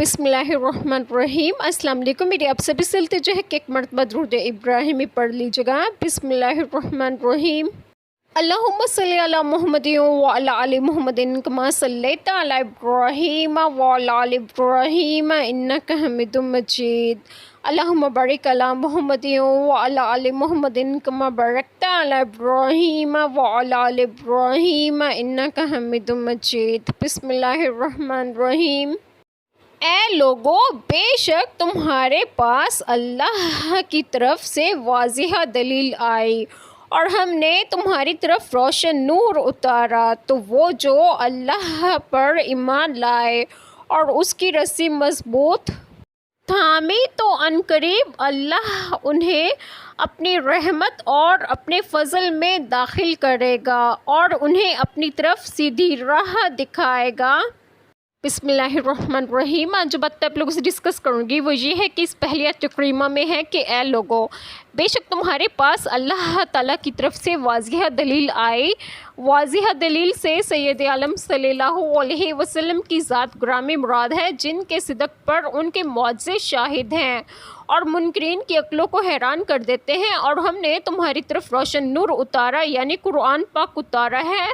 بسم اللہ الرحمن الرحیم۔ السلام علیکم، میری آپ سبھی سے التجا ہے کہ ایک مرتبہ درود ابراہیمی پڑھ لیجیے گا۔ بسم اللہ الرحمن الرحیم۔ اللہم صلی علی محمد وعلی آل محمد کما صلیت علی ابراہیم وعلی آل ابراہیم انک حمید مجید۔ اللہم بارک علی محمد وعلی آل محمد کما بارکت علی ابراہیم وعلی آل ابراہیم انک حمید مجید۔ بسم اللہ الرحمن الرحیم۔ اے لوگو، بے شک تمہارے پاس اللہ کی طرف سے واضح دلیل آئی اور ہم نے تمہاری طرف روشن نور اتارا، تو وہ جو اللہ پر ایمان لائے اور اس کی رسی مضبوط تھامی تو عنقریب اللہ انہیں اپنی رحمت اور اپنے فضل میں داخل کرے گا اور انہیں اپنی طرف سیدھی راہ دکھائے گا۔ بسم اللہ الرحمن الرحیم۔ آج جو بات آپ لوگوں سے ڈسکس کروں گی وہ یہ ہے کہ اس پہلی آیت کریمہ میں ہے کہ اے لوگو، بے شک تمہارے پاس اللہ تعالیٰ کی طرف سے واضح دلیل آئی۔ واضح دلیل سے سید عالم صلی اللہ علیہ وسلم کی ذات گرامی مراد ہے، جن کے صدق پر ان کے معجزے شاہد ہیں اور منکرین کی عقلوں کو حیران کر دیتے ہیں، اور ہم نے تمہاری طرف روشن نور اتارا یعنی قرآن پاک اتارا ہے۔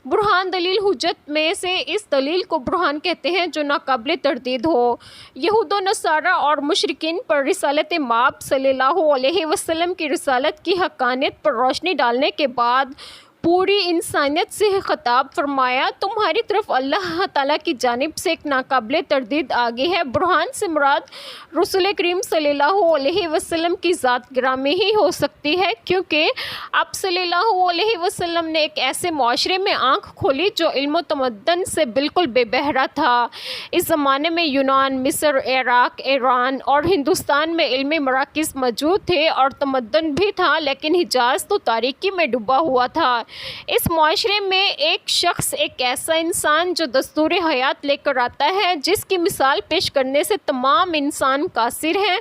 برہان دلیل حجت میں سے اس دلیل کو برہان کہتے ہیں جو ناقابل تردید ہو۔ یہود و نصارہ اور مشرکین پر رسالت مآب صلی اللہ علیہ وسلم کی رسالت کی حقانیت پر روشنی ڈالنے کے بعد پوری انسانیت سے خطاب فرمایا، تمہاری طرف اللہ تعالیٰ کی جانب سے ایک ناقابل تردید آگئی ہے۔ برہان سے مراد رسول کریم صلی اللہ علیہ وسلم کی ذات گرامی ہی ہو سکتی ہے، کیونکہ آپ صلی اللہ علیہ وسلم نے ایک ایسے معاشرے میں آنکھ کھولی جو علم و تمدن سے بالکل بے بہرا تھا۔ اس زمانے میں یونان، مصر، عراق، ایران اور ہندوستان میں علمی مراکز موجود تھے اور تمدن بھی تھا، لیکن حجاز تو تاریکی میں ڈوبا ہوا تھا۔ اس معاشرے میں ایک شخص، ایک ایسا انسان جو دستور حیات لے کر آتا ہے، جس کی مثال پیش کرنے سے تمام انسان قاصر ہیں،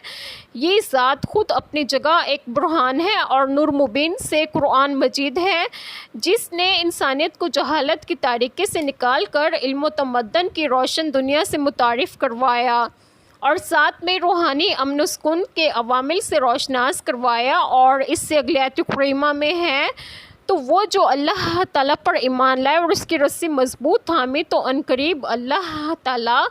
یہ ذات خود اپنی جگہ ایک برہان ہے اور نور مبین سے قرآن مجید ہے، جس نے انسانیت کو جہالت کی تاریکی سے نکال کر علم و تمدن کی روشن دنیا سے متعارف کروایا اور ساتھ میں روحانی امن و سکون کے عوامل سے روشناس کروایا۔ اور اس سے اگلی آیت کریمہ میں ہے، تو وہ جو اللہ تعالیٰ پر ایمان لائے اور اس کی رسی مضبوط تھامی تو عنقریب اللہ تعالیٰ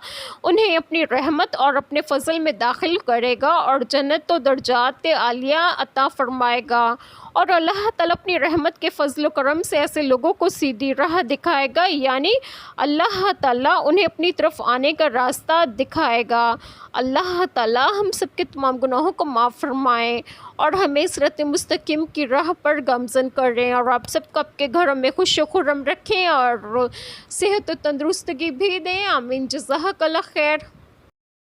انہیں اپنی رحمت اور اپنے فضل میں داخل کرے گا اور جنت و درجات عالیہ عطا فرمائے گا، اور اللہ تعالیٰ اپنی رحمت کے فضل و کرم سے ایسے لوگوں کو سیدھی راہ دکھائے گا، یعنی اللہ تعالیٰ انہیں اپنی طرف آنے کا راستہ دکھائے گا۔ اللہ تعالیٰ ہم سب کے تمام گناہوں کو معاف فرمائیں اور ہمیں صراط مستقیم کی راہ پر گامزن کریں، اور آپ سب کو آپ کے گھروں میں خوش و خرم رکھیں اور صحت و تندرستگی بھی دیں۔ آمین۔ جزاک اللہ خیر۔